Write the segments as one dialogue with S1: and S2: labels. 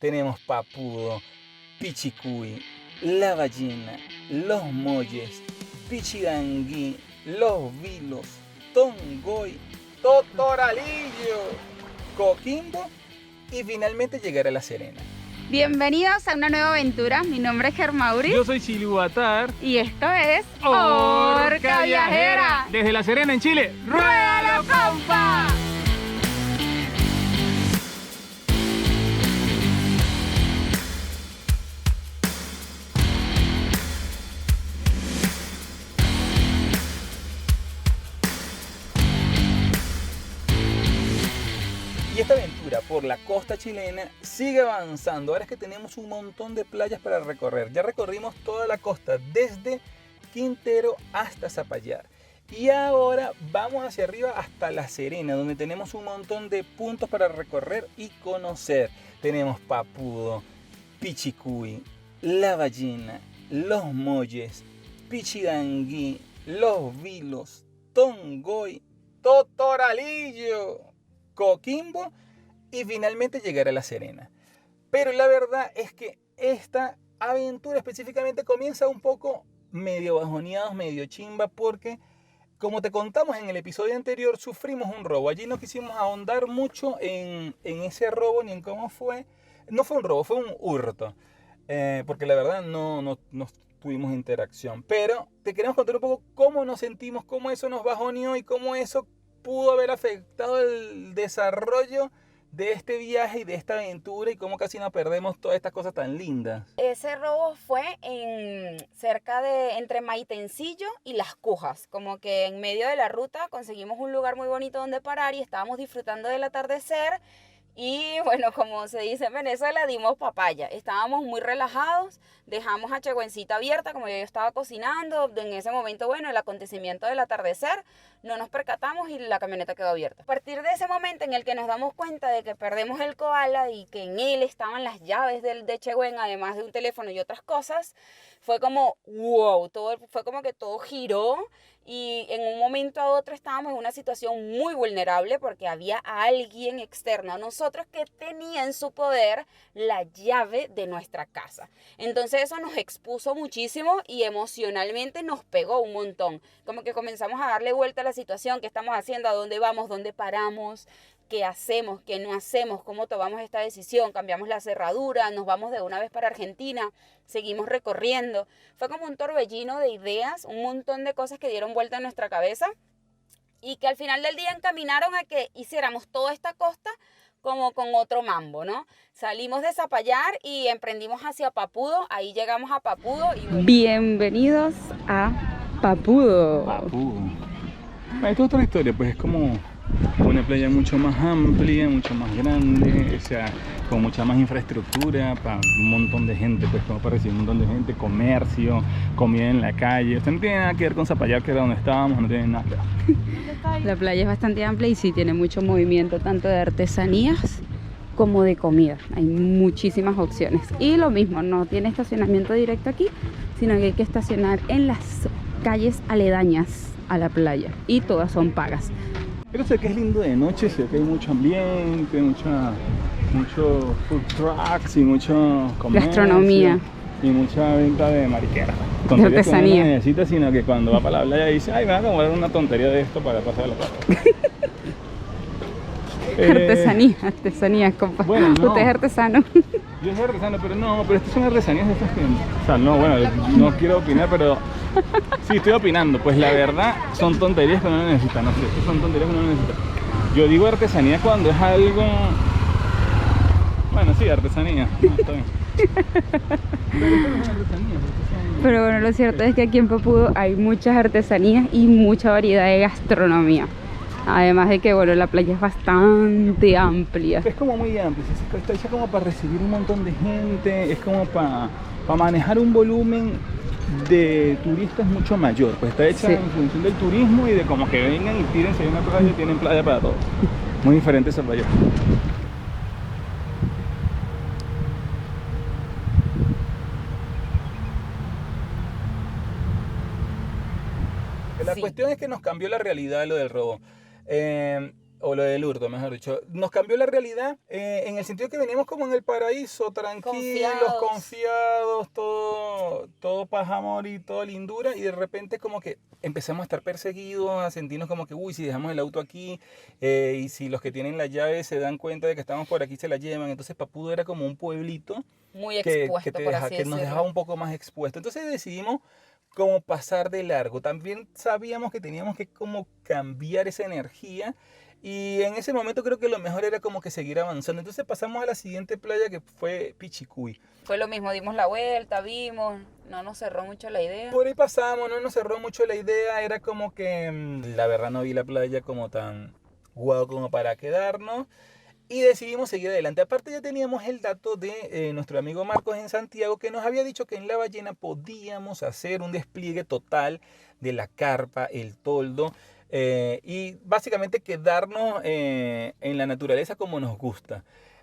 S1: tenemos Papudo, Pichicuy, La Ballena, Los Molles, Pichidangui, Los Vilos, Tongoy, Totoralillo, Coquimbo y finalmente llegar a La Serena.
S2: Bienvenidos a una nueva aventura. Mi nombre es Germauri.
S3: Yo soy Chilihuatar.
S2: Y esto es
S3: Orca Viajera. Desde La Serena, en Chile.
S2: ¡Ruédalo, compa!
S1: Y esta aventura por la costa chilena sigue avanzando. Ahora es que tenemos un montón de playas para recorrer. Ya recorrimos toda la costa, desde Quintero hasta Zapallar. Y ahora vamos hacia arriba hasta La Serena, donde tenemos un montón de puntos para recorrer y conocer. Tenemos Papudo, Pichicuy, La Ballena, Los Molles, Pichidangui, Los Vilos, Tongoy, Totoralillo, Coquimbo y finalmente llegar a La Serena. Pero la verdad es que esta aventura específicamente comienza un poco medio bajoneados, medio chimba, porque como te contamos en el episodio anterior, sufrimos un robo. Allí no quisimos ahondar mucho en ese robo ni en cómo fue. No fue un robo, fue un hurto, porque la verdad no tuvimos interacción. Pero te queremos contar un poco cómo nos sentimos, cómo eso nos bajoneó y cómo eso pudo haber afectado el desarrollo de este viaje y de esta aventura y cómo casi nos perdemos todas estas cosas tan lindas.
S2: Ese robo fue cerca de entre Maitencillo y Las Cujas. Como que en medio de la ruta conseguimos un lugar muy bonito donde parar y estábamos disfrutando del atardecer. Y bueno, como se dice en Venezuela, dimos papaya. Estábamos muy relajados, dejamos a Chegüencita abierta, como yo estaba cocinando. En ese momento, bueno, el acontecimiento del atardecer, no nos percatamos y la camioneta quedó abierta. A partir de ese momento en el que nos damos cuenta de que perdemos el koala y que en él estaban las llaves de Chegüen, además de un teléfono y otras cosas, fue como wow, fue como que todo giró. Y en un momento a otro estábamos en una situación muy vulnerable porque había alguien externo a nosotros que tenía en su poder la llave de nuestra casa. Entonces eso nos expuso muchísimo y emocionalmente nos pegó un montón. Como que comenzamos a darle vuelta a la situación, qué estamos haciendo, a dónde vamos, dónde paramos, qué hacemos, qué no hacemos, cómo tomamos esta decisión, cambiamos la cerradura, nos vamos de una vez para Argentina, seguimos recorriendo. Fue como un torbellino de ideas, un montón de cosas que dieron vuelta en nuestra cabeza y que al final del día encaminaron a que hiciéramos toda esta costa como con otro mambo, ¿no? Salimos de Zapallar y emprendimos hacia Papudo, ahí llegamos a Papudo y bueno.
S4: Bienvenidos a Papudo.
S1: Papudo. Esto es otra historia, pues es como una playa mucho más amplia, mucho más grande, o sea, con mucha más infraestructura para un montón de gente, pues como para recibir un montón de gente, comercio, comida en la calle. Esto no tiene nada que ver con Zapallar, que era donde estábamos, no tiene nada que ver.
S4: La playa es bastante amplia y sí tiene mucho movimiento, tanto de artesanías como de comida. Hay muchísimas opciones. Y lo mismo, no tiene estacionamiento directo aquí, sino que hay que estacionar en las calles aledañas a la playa y todas son pagas.
S1: Pero sé que es lindo de noche, sé que hay mucho ambiente, mucho food trucks y mucho comercio,
S4: gastronomía
S1: y mucha venta de mariquera.
S4: de artesanía.
S1: Que uno no necesita, sino que cuando va para la playa dice, ay, me voy a comprar una tontería de esto para pasar la plata.
S4: Artesanías, compa.
S1: Bueno, no.
S4: Usted es artesano.
S1: Yo soy artesano, pero estas son artesanías de estas que... O sea, no, bueno, no quiero opinar, pero sí estoy opinando. Pues la verdad son tonterías que uno no necesita, no sé, estas son tonterías que uno no necesita. Yo digo artesanía cuando es algo... Bueno, sí, artesanía. No, está bien. Pero esto no es artesanía,
S4: Pero bueno, lo cierto es que aquí en Papudo hay muchas artesanías y mucha variedad de gastronomía. Además de que, bueno, la playa es bastante amplia.
S1: es como muy amplio, está hecha como para recibir un montón de gente, es como para manejar un volumen de turistas mucho mayor, pues está hecha en función del turismo y de como que vengan y tírense en una playa, tienen playa para todos. Muy diferente esa playa. La cuestión es que nos cambió la realidad de lo del robo. o lo del hurto, mejor dicho, nos cambió la realidad en el sentido que veníamos como en el paraíso, tranquilos, confiados, todo paz, amor y toda lindura, y de repente como que empezamos a estar perseguidos, a sentirnos como que, uy, si dejamos el auto aquí, y si los que tienen la llave se dan cuenta de que estamos por aquí, se la llevan. Entonces Papudo era como un pueblito
S2: muy expuesto,
S1: que
S2: por así
S1: que nos dejaba un poco más expuesto. Entonces decidimos como pasar de largo. También sabíamos que teníamos que como cambiar esa energía, y en ese momento creo que lo mejor era como que seguir avanzando. Entonces pasamos a la siguiente playa, que fue Pichicuy.
S2: Fue lo mismo, dimos la vuelta, vimos, no nos cerró mucho la idea.
S1: Por ahí pasamos, no nos cerró mucho la idea, era como que la verdad no vi la playa como tan guau como para quedarnos, y decidimos seguir adelante. Aparte ya teníamos el dato de nuestro amigo Marcos en Santiago, que nos había dicho que en La Ballena podíamos hacer un despliegue total de la carpa, el toldo, y básicamente quedarnos en la naturaleza como nos gusta.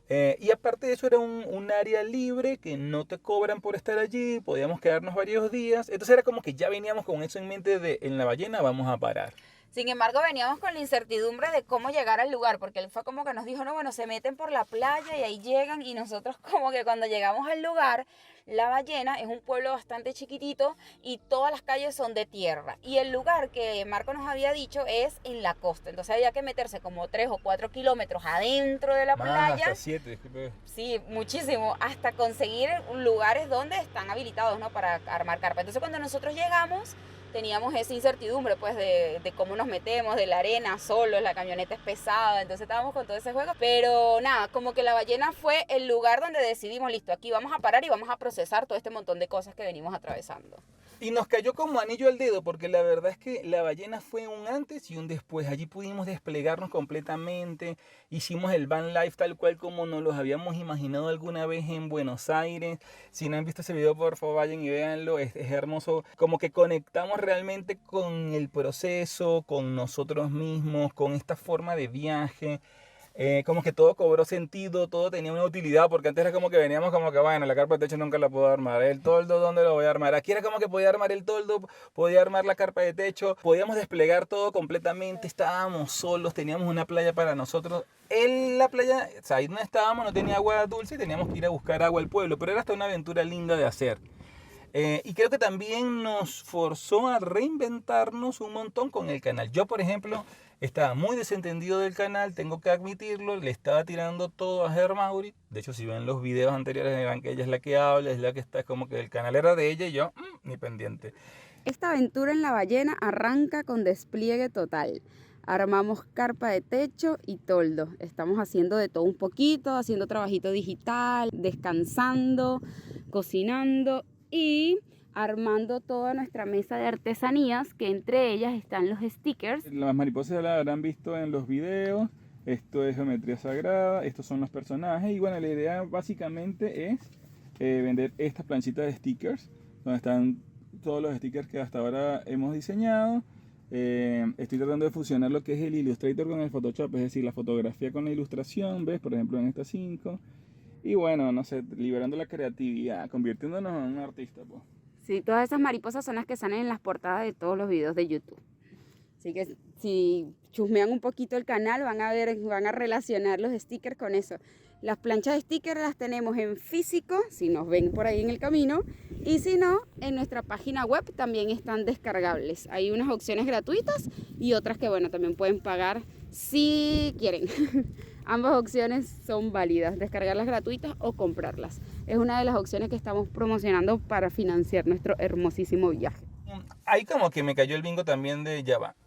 S1: Y aparte de eso era un área libre que no te cobran por estar allí, podíamos quedarnos varios días. Entonces era como que ya veníamos con eso en mente de en La Ballena vamos a parar.
S2: Sin embargo, veníamos con la incertidumbre de cómo llegar al lugar, porque él fue como que nos dijo, no, bueno, se meten por la playa y ahí llegan, y nosotros como que cuando llegamos al lugar, La Ballena es un pueblo bastante chiquitito y todas las calles son de tierra, y el lugar que Marco nos había dicho es en la costa, entonces había que meterse como 3 o 4 kilómetros adentro de la playa.
S1: Hasta 7, disculpe.
S2: Sí, muchísimo, hasta conseguir lugares donde están habilitados, ¿no?, para armar carpa. Entonces cuando nosotros llegamos, teníamos esa incertidumbre, pues, de cómo nos metemos, de la arena solos, la camioneta es pesada, entonces estábamos con todo ese juego. Pero nada, como que La Ballena fue el lugar donde decidimos, listo, aquí vamos a parar y vamos a procesar todo este montón de cosas que venimos atravesando.
S1: Y nos cayó como anillo al dedo, porque la verdad es que La Ballena fue un antes y un después. Allí pudimos desplegarnos completamente, hicimos el van life tal cual como nos los habíamos imaginado alguna vez en Buenos Aires. Si no han visto ese video, por favor vayan y véanlo, es hermoso. Como que conectamos realmente con el proceso, con nosotros mismos, con esta forma de viaje. Como que todo cobró sentido, todo tenía una utilidad, porque antes era como que veníamos como que, bueno, la carpa de techo nunca la puedo armar, el toldo, ¿dónde lo voy a armar? Aquí era como que podía armar el toldo, podía armar la carpa de techo, podíamos desplegar todo completamente, estábamos solos, teníamos una playa para nosotros. La playa, o sea, ahí donde estábamos no tenía agua dulce y teníamos que ir a buscar agua al pueblo, pero era hasta una aventura linda de hacer. Y creo que también nos forzó a reinventarnos un montón con el canal. Yo, por ejemplo, estaba muy desentendido del canal, tengo que admitirlo, le estaba tirando todo a Ger Mauri. De hecho, si ven los videos anteriores, verán que ella es la que habla, es la que está, como que el canal era de ella y yo, ni pendiente.
S4: Esta aventura en La Ballena arranca con despliegue total. Armamos carpa de techo y toldo. Estamos haciendo de todo un poquito, haciendo trabajito digital, descansando, cocinando y armando toda nuestra mesa de artesanías, que entre ellas están los stickers.
S1: Las mariposas la habrán visto en los videos. Esto es geometría sagrada, estos son los personajes. Y bueno, la idea básicamente es vender estas planchitas de stickers, donde están todos los stickers que hasta ahora hemos diseñado. Estoy tratando de fusionar lo que es el Illustrator con el Photoshop, es decir, la fotografía con la ilustración, ¿ves? Por ejemplo, en estas 5. Y bueno, no sé, liberando la creatividad, convirtiéndonos en un artista, pues.
S4: Sí, todas esas mariposas son las que salen en las portadas de todos los videos de YouTube. Así que si chusmean un poquito el canal, van a relacionar los stickers con eso. Las planchas de stickers las tenemos en físico, si nos ven por ahí en el camino, y si no, en nuestra página web también están descargables. Hay unas opciones gratuitas y otras que, bueno, también pueden pagar si quieren. Ambas opciones son válidas, descargarlas gratuitas o comprarlas. Es una de las opciones que estamos promocionando para financiar nuestro hermosísimo viaje.
S1: Ahí como que me cayó el bingo también de ya va.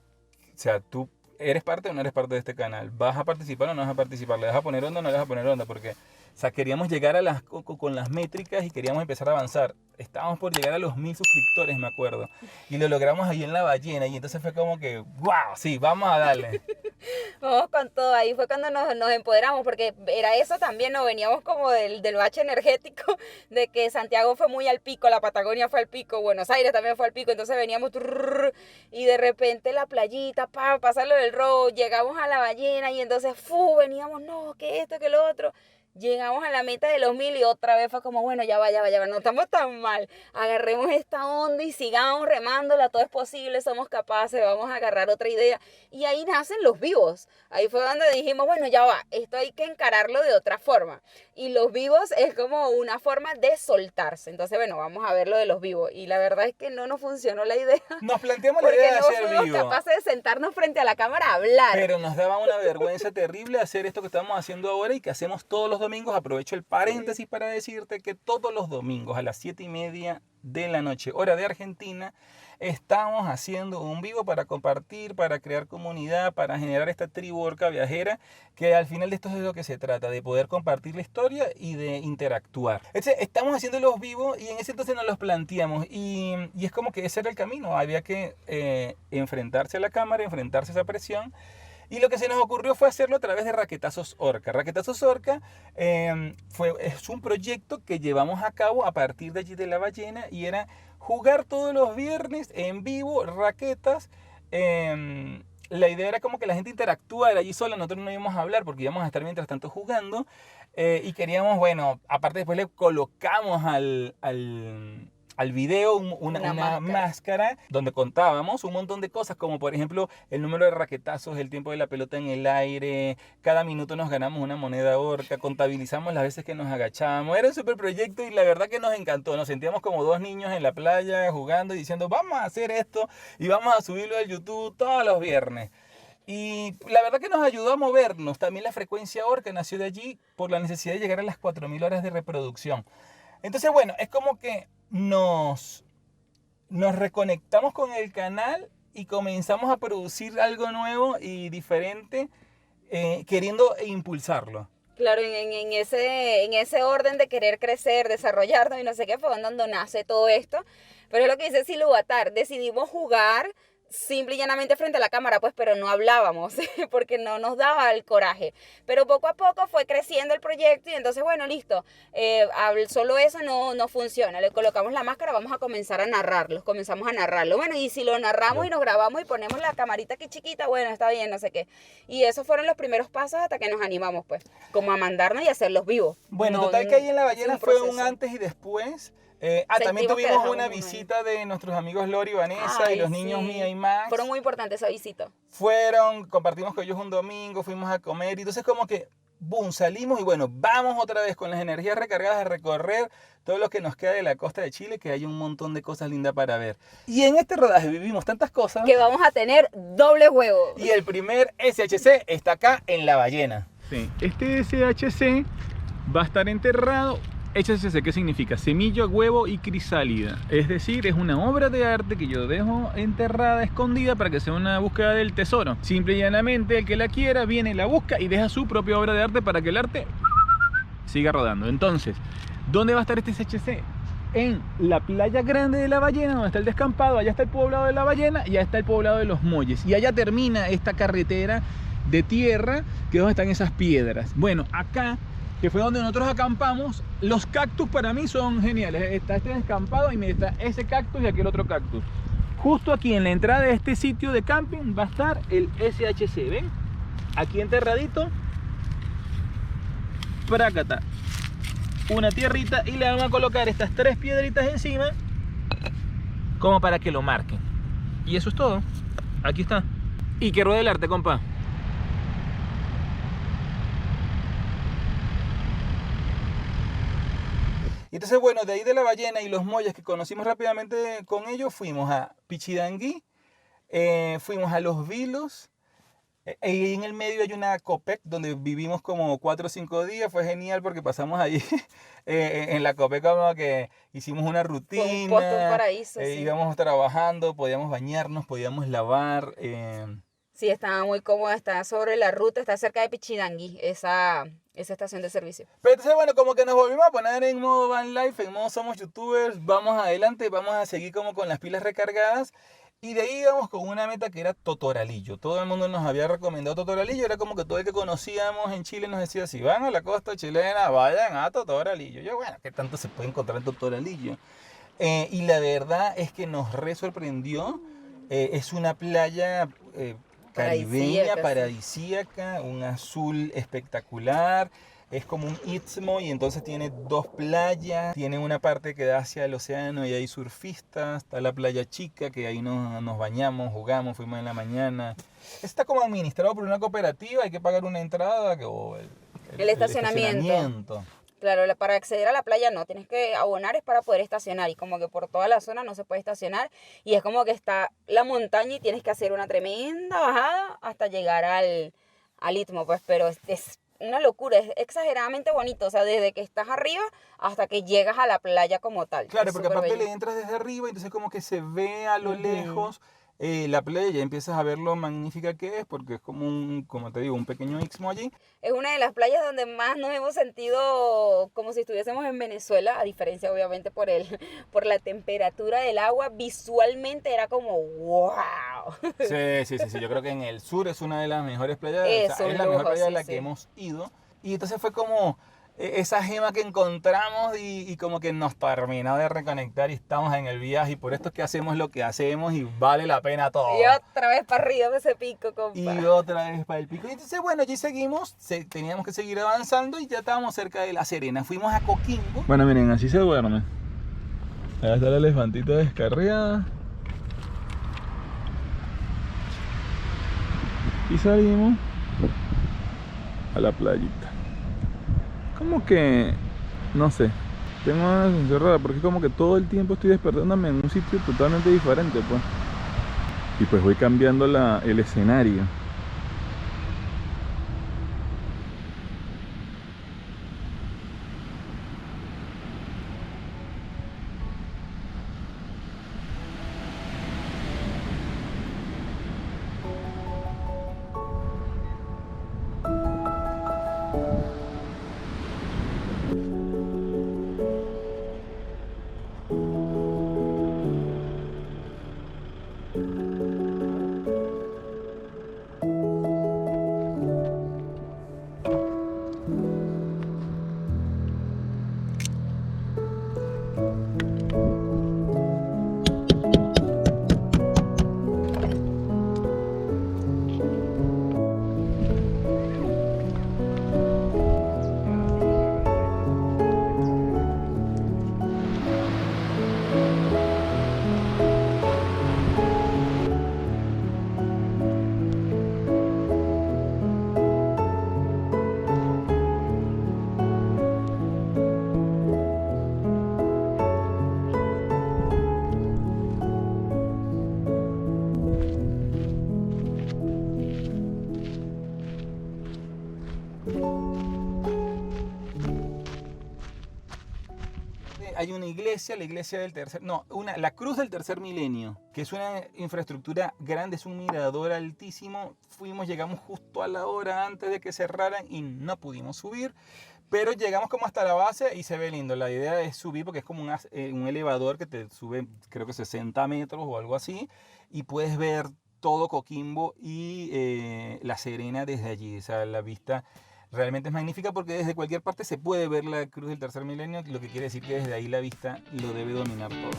S1: O sea, tú eres parte o no eres parte de este canal. ¿Vas a participar o no vas a participar? ¿Le vas a poner onda o no le vas a poner onda? Porque, o sea, queríamos llegar a con las métricas y queríamos empezar a avanzar. Estábamos por llegar a los 1000 suscriptores, me acuerdo. Y lo logramos ahí en La Ballena. Y entonces fue como que, wow, sí, vamos a darle.
S2: Vamos con todo, ahí fue cuando nos empoderamos, porque era eso también, nos veníamos como del bache energético, de que Santiago fue muy al pico, la Patagonia fue al pico, Buenos Aires también fue al pico, entonces veníamos y de repente la playita, pasarlo del robo, llegamos a La Ballena y entonces veníamos, no, que esto, que lo otro. Llegamos a la meta de los 1000 y otra vez fue como, bueno, ya va, no estamos tan mal. Agarremos esta onda y sigamos remándola, todo es posible, somos capaces, vamos a agarrar otra idea. Y ahí nacen los vivos. Ahí fue donde dijimos, bueno, ya va, esto hay que encararlo de otra forma. Y los vivos es como una forma de soltarse. Entonces, bueno, vamos a ver lo de los vivos. Y la verdad es que no nos funcionó la idea.
S1: Nos planteamos la idea de
S2: Porque
S1: hacer
S2: no fuimos
S1: vivo.
S2: capaces de sentarnos frente a la cámara a hablar.
S1: Pero nos daba una vergüenza terrible hacer esto que estamos haciendo ahora y que hacemos todos los domingos. Aprovecho el paréntesis para decirte que todos los domingos a las 7:30 de la noche, hora de Argentina, estamos haciendo un vivo para compartir, para crear comunidad, para generar esta tribu orca viajera, que al final de esto es de lo que se trata, de poder compartir la historia y de interactuar. Estamos haciendo los vivos y en ese entonces nos los planteamos y es como que ese era el camino, había que enfrentarse a la cámara, enfrentarse a esa presión. Y lo que se nos ocurrió fue hacerlo a través de Raquetazos Orca. Raquetazos Orca es un proyecto que llevamos a cabo a partir de allí de La Ballena y era jugar todos los viernes en vivo raquetas. La idea era como que la gente interactuara allí sola, nosotros no íbamos a hablar porque íbamos a estar mientras tanto jugando y queríamos, bueno, aparte después le colocamos al video una máscara donde contábamos un montón de cosas, como por ejemplo el número de raquetazos, el tiempo de la pelota en el aire, cada minuto nos ganamos una moneda orca, contabilizamos las veces que nos agachábamos. Era un super proyecto y la verdad que nos encantó. Nos sentíamos como dos niños en la playa jugando y diciendo vamos a hacer esto y vamos a subirlo al YouTube todos los viernes. Y la verdad que nos ayudó a movernos. También la frecuencia orca nació de allí por la necesidad de llegar a las 4000 horas de reproducción. Entonces, bueno, es como que nos reconectamos con el canal y comenzamos a producir algo nuevo y diferente, queriendo impulsarlo.
S2: Claro, en ese orden de querer crecer, desarrollarnos y no sé qué, fue donde nace todo esto. Pero es lo que dice Silúvatar, decidimos jugar simple y llanamente frente a la cámara, pues, pero no hablábamos, porque no nos daba el coraje. Pero poco a poco fue creciendo el proyecto y entonces, bueno, listo, solo eso no funciona. Le colocamos la máscara, vamos a comenzar a narrarlo, comenzamos a narrarlo. Bueno, y si lo narramos y nos grabamos y ponemos la camarita aquí chiquita, bueno, está bien, no sé qué. Y esos fueron los primeros pasos hasta que nos animamos, pues, como a mandarnos y hacerlos vivos.
S1: Bueno, total que ahí en La Ballena fue un antes y después. También tuvimos una visita de nuestros amigos Lori, Vanessa y los niños Mía y Max.
S2: Fueron muy importantes esa visita.
S1: Compartimos con ellos un domingo, fuimos a comer y entonces como que, boom, salimos y bueno, vamos otra vez con las energías recargadas a recorrer todo lo que nos queda de la costa de Chile, que hay un montón de cosas lindas para ver. Y en este rodaje vivimos tantas cosas
S2: que vamos a tener doble juego.
S1: Y el primer SHC está acá en La Ballena.
S3: Sí, este SHC va a estar enterrado. SHC, ¿qué significa? Semilla, huevo y crisálida. Es decir, es una obra de arte que yo dejo enterrada, escondida, para que sea una búsqueda del tesoro. Simple y llanamente, el que la quiera viene, la busca y deja su propia obra de arte para que el arte siga rodando. Entonces, ¿dónde va a estar este SHC? En la playa grande de La Ballena, donde está el descampado. Allá está el poblado de La Ballena y allá está el poblado de Los Molles. Y allá termina esta carretera de tierra, que es donde están esas piedras. Bueno, acá, que fue donde nosotros acampamos, los cactus para mí son geniales. Está este descampado y está ese cactus y aquel otro cactus. Justo aquí en la entrada de este sitio de camping va a estar el SHC, ¿ven? Aquí enterradito, prácata, una tierrita y le vamos a colocar estas 3 piedritas encima como para que lo marquen. Y eso es todo. Aquí está. Y que ruede el arte, compa.
S1: Y entonces, bueno, de ahí de La Ballena y Los Molles, que conocimos rápidamente con ellos, fuimos a Pichidangui, fuimos a Los Vilos, y en el medio hay una Copec donde vivimos como 4 o 5 días. Fue genial porque pasamos allí en la Copec, como que hicimos una rutina,
S2: un paraíso, sí.
S1: Íbamos trabajando, podíamos bañarnos, podíamos lavar.
S2: Sí, estaba muy cómoda, está sobre la ruta, está cerca de Pichidangui, esa estación de servicio.
S1: Pero entonces, bueno, como que nos volvimos a poner en modo van life, en modo somos youtubers, vamos adelante, vamos a seguir como con las pilas recargadas. Y de ahí íbamos con una meta que era Totoralillo. Todo el mundo nos había recomendado Totoralillo. Era como que todo el que conocíamos en Chile nos decía, si van a la costa chilena, vayan a Totoralillo. Yo, bueno, ¿qué tanto se puede encontrar en Totoralillo? Y la verdad es que nos re sorprendió. Es una playa caribeña, paradisíaca, un azul espectacular. es como un istmo y entonces tiene dos playas, tiene una parte que da hacia el océano y hay surfistas, está la playa chica que ahí nos bañamos, jugamos, fuimos en la mañana. Está como administrado por una cooperativa, hay que pagar una entrada o
S2: el estacionamiento. Claro, para acceder a la playa no, tienes que abonar es para poder estacionar y como que por toda la zona no se puede estacionar y es como que está la montaña y tienes que hacer una tremenda bajada hasta llegar al istmo, pues, pero es una locura, es exageradamente bonito, o sea, desde que estás arriba hasta que llegas a la playa como tal.
S1: Claro, porque aparte le entras desde arriba, entonces como que se ve a lo lejos la playa, ya empiezas a ver lo magnífica que es, porque es como como te digo, un pequeño istmo allí.
S2: Es una de las playas donde más nos hemos sentido como si estuviésemos en Venezuela, a diferencia obviamente por la temperatura del agua, visualmente era como wow.
S1: Sí, yo creo que en el sur es una de las mejores playas,
S2: es
S1: la mejor playa a la que hemos ido, y entonces fue como esa gema que encontramos y como que nos terminó de reconectar y estamos en el viaje y por esto es que hacemos lo que hacemos y vale la pena todo.
S2: Y otra vez para arriba de ese pico, compa.
S1: Y otra vez para el pico. Y entonces, bueno, allí seguimos, teníamos que seguir avanzando y ya estábamos cerca de La Serena. Fuimos a Coquimbo.
S3: Bueno, miren, así se duerme. Ahí está la elefantita descarriada. Y salimos a la playita. Como que, no sé, tengo una sensación rara porque como que todo el tiempo estoy despertándome en un sitio totalmente diferente, pues. Y pues voy cambiando el escenario.
S1: Hay una iglesia, la iglesia del la Cruz del Tercer Milenio, que es una infraestructura grande, es un mirador altísimo. Llegamos justo a la hora antes de que cerraran y no pudimos subir, pero llegamos como hasta la base y se ve lindo. La idea es subir porque es como un elevador que te sube, creo que 60 metros o algo así, y puedes ver todo Coquimbo y La Serena desde allí. O sea, la vista realmente es magnífica porque desde cualquier parte se puede ver la Cruz del Tercer Milenio, lo que quiere decir que desde ahí la vista lo debe dominar todo.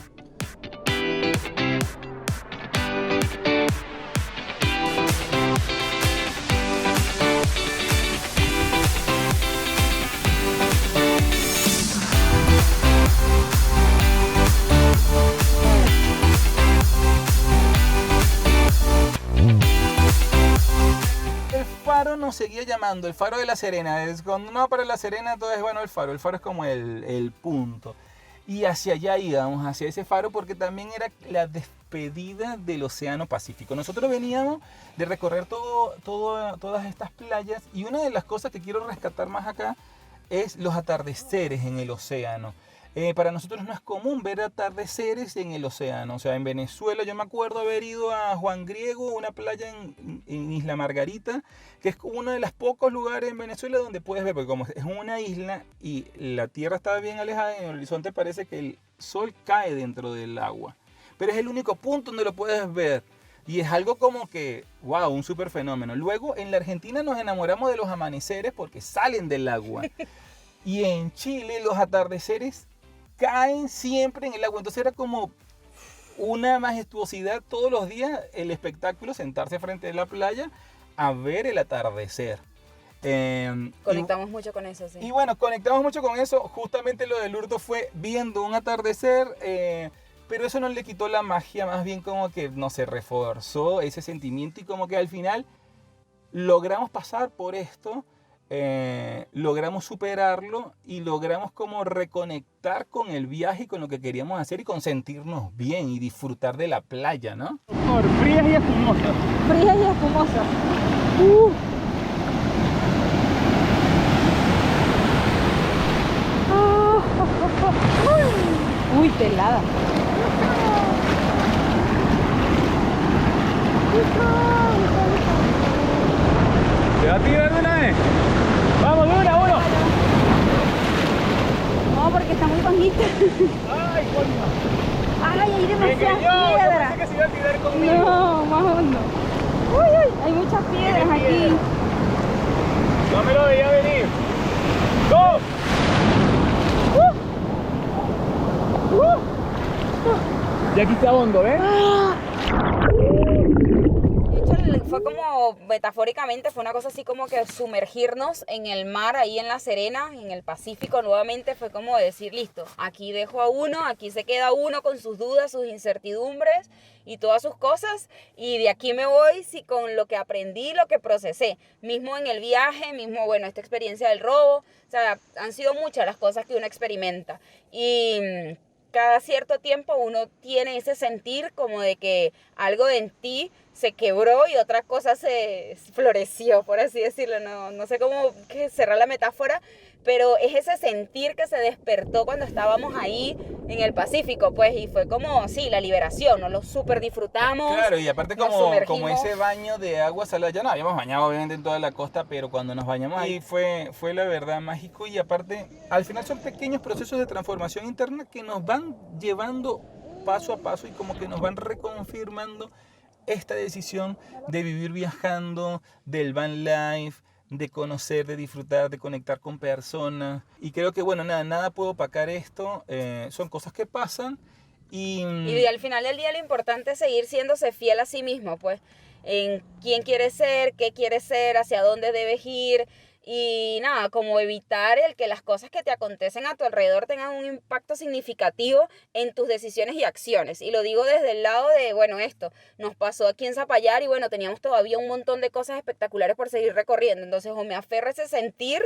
S1: Nos seguía llamando el faro de La Serena. Cuando uno va para La Serena, todo es bueno el faro. El faro es como el punto. Y hacia allá íbamos, hacia ese faro, porque también era la despedida del Océano Pacífico. Nosotros veníamos de recorrer todas estas playas y una de las cosas que quiero rescatar más acá es los atardeceres en el océano. Para nosotros no es común ver atardeceres en el océano. O sea, en Venezuela yo me acuerdo haber ido a Juan Griego, una playa en Isla Margarita, que es uno de los pocos lugares en Venezuela donde puedes ver, porque como es una isla y la tierra está bien alejada, en el horizonte parece que el sol cae dentro del agua. Pero es el único punto donde lo puedes ver. Y es algo como que, wow, un súper fenómeno. Luego, en la Argentina nos enamoramos de los amaneceres porque salen del agua. Y en Chile los atardeceres caen siempre en el agua. Entonces era como una majestuosidad todos los días el espectáculo, sentarse frente a la playa a ver el atardecer.
S2: Conectamos mucho con eso, sí.
S1: Y bueno, conectamos mucho con eso. Justamente lo del hurto fue viendo un atardecer, pero eso no le quitó la magia, más bien como que no se reforzó ese sentimiento y como que al final logramos pasar por esto, logramos superarlo y logramos como reconectar con el viaje y con lo que queríamos hacer y con sentirnos bien y disfrutar de la playa, ¿no?
S3: Por frías y espumosas.
S4: Frías y espumosas. Uy, pelada.
S3: ¿Te va a tirar de una vez? ¡Vamos, de una, uno!
S4: No, porque está muy bajita.
S3: ¡Ay, coño!
S4: Ay, hay
S3: Me
S4: demasiadas
S3: creyó, yo
S4: piedras.
S3: pensé que se iba a tirar conmigo.
S4: No, más hondo. Uy, uy, hay muchas piedras
S3: Tiene
S4: aquí.
S3: piedras. No me lo veía venir. ¡Dos! Y aquí está hondo, ¿ves?
S2: De hecho, fue como, metafóricamente, fue una cosa así como que sumergirnos en el mar, ahí en La Serena, en el Pacífico nuevamente, fue como decir, listo, aquí dejo a uno, aquí se queda uno con sus dudas, sus incertidumbres y todas sus cosas, y de aquí me voy sí, con lo que aprendí, lo que procesé, mismo en el viaje, mismo, bueno, esta experiencia del robo, o sea, han sido muchas las cosas que uno experimenta, y cada cierto tiempo uno tiene ese sentir como de que algo en ti se quebró y otra cosa se floreció, por así decirlo. No sé cómo cerrar la metáfora, pero es ese sentir que se despertó cuando estábamos ahí en el Pacífico, pues, y fue como, sí, la liberación, nos lo súper disfrutamos.
S1: Claro, y aparte
S2: nos
S1: como
S2: sumergimos.
S1: ese baño de agua salada, ya no habíamos bañado obviamente en toda la costa, pero cuando nos bañamos ahí fue la verdad mágico y aparte, al final son pequeños procesos de transformación interna que nos van llevando paso a paso y como que nos van reconfirmando esta decisión de vivir viajando, del van life, de conocer, de disfrutar, de conectar con personas. Y creo que, bueno, nada puede opacar esto. Son cosas que pasan y
S2: al final del día lo importante es seguir siéndose fiel a sí mismo, pues, en quién quieres ser, qué quieres ser, hacia dónde debes ir. Y nada, como evitar el que las cosas que te acontecen a tu alrededor tengan un impacto significativo en tus decisiones y acciones. Y lo digo desde el lado de, bueno, esto nos pasó aquí en Zapallar y bueno, teníamos todavía un montón de cosas espectaculares por seguir recorriendo. Entonces o me aferro a ese sentir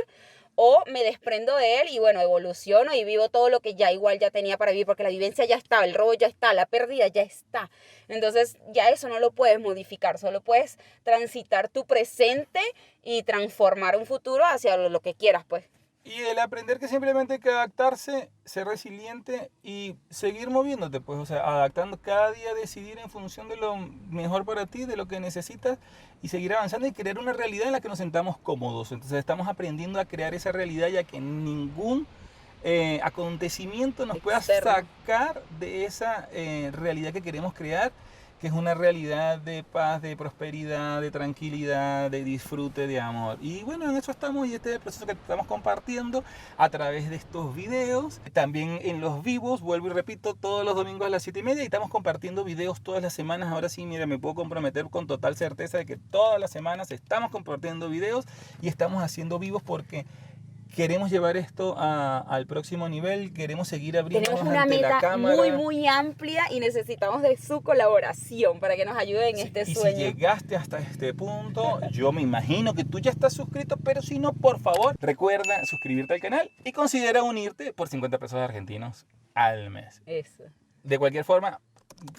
S2: o me desprendo de él y bueno, evoluciono y vivo todo lo que ya igual ya tenía para vivir, porque la vivencia ya está, el robo ya está, la pérdida ya está. Entonces ya eso no lo puedes modificar, solo puedes transitar tu presente y transformar un futuro hacia lo que quieras, pues.
S1: Y el aprender que simplemente hay que adaptarse, ser resiliente y seguir moviéndote, pues, o sea, adaptando cada día, decidir en función de lo mejor para ti, de lo que necesitas y seguir avanzando y crear una realidad en la que nos sentamos cómodos. Entonces estamos aprendiendo a crear esa realidad ya que ningún acontecimiento nos pueda
S2: Externo.
S1: sacar de esa realidad que queremos crear, que es una realidad de paz, de prosperidad, de tranquilidad, de disfrute, de amor. Y bueno, en eso estamos y este es el proceso que estamos compartiendo a través de estos videos. También en los vivos, vuelvo y repito, todos los domingos a las 7:30 y estamos compartiendo videos todas las semanas. Ahora sí, mira, me puedo comprometer con total certeza de que todas las semanas estamos compartiendo videos y estamos haciendo vivos porque queremos llevar esto al próximo nivel, queremos seguir abriéndonos
S2: Tenemos una
S1: ante la
S2: meta
S1: cámara.
S2: muy, muy amplia y necesitamos de su colaboración para que nos ayude en este
S1: Y
S2: sueño.
S1: si llegaste hasta este punto, yo me imagino que tú ya estás suscrito, pero si no, por favor, recuerda suscribirte al canal y considera unirte por 50 pesos argentinos al mes.
S2: Eso.
S1: De cualquier forma,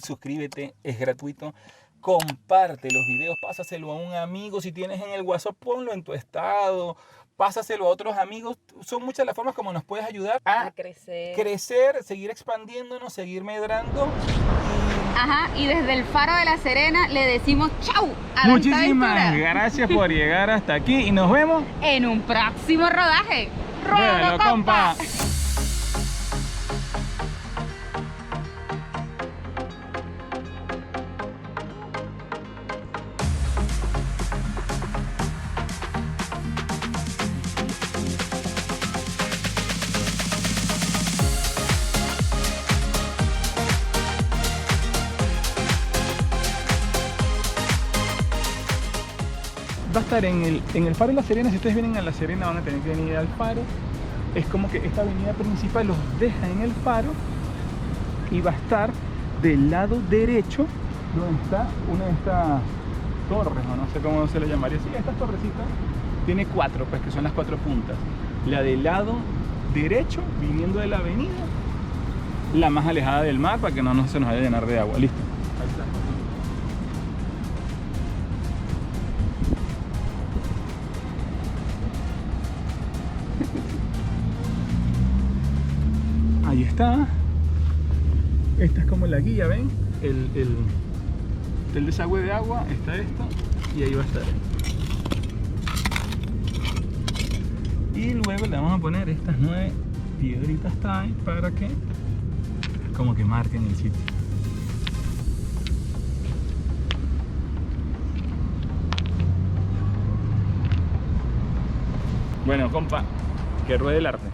S1: suscríbete, es gratuito. Comparte los videos, pásaselo a un amigo. Si tienes en el WhatsApp, ponlo en tu estado. Pásaselo a otros amigos. Son muchas las formas como nos puedes ayudar a crecer, seguir expandiéndonos, seguir medrando.
S4: Ajá, y desde el Faro de La Serena le decimos chau a la
S3: Muchísimas
S4: aventura.
S3: gracias por llegar hasta aquí y nos vemos.
S4: En un próximo rodaje.
S3: Ruédalo, compa. va a estar en el faro de La Serena. Si ustedes vienen a La Serena van a tener que venir al faro. Es como que esta avenida principal los deja en el faro y va a estar del lado derecho donde está una de estas torres, o no sé cómo se le llamaría. Sí, estas torrecitas tiene 4, pues que son las 4 puntas. La del lado derecho, viniendo de la avenida, la más alejada del mar para que no se nos vaya a llenar de agua. Listo. Ahí está. Ahí está. Esta es como la guía, ¿ven? El desagüe de agua, está esto, y ahí va a estar. Y luego le vamos a poner estas 9 piedritas Thai para que como que marquen el sitio. Bueno, compa, que ruede el arte.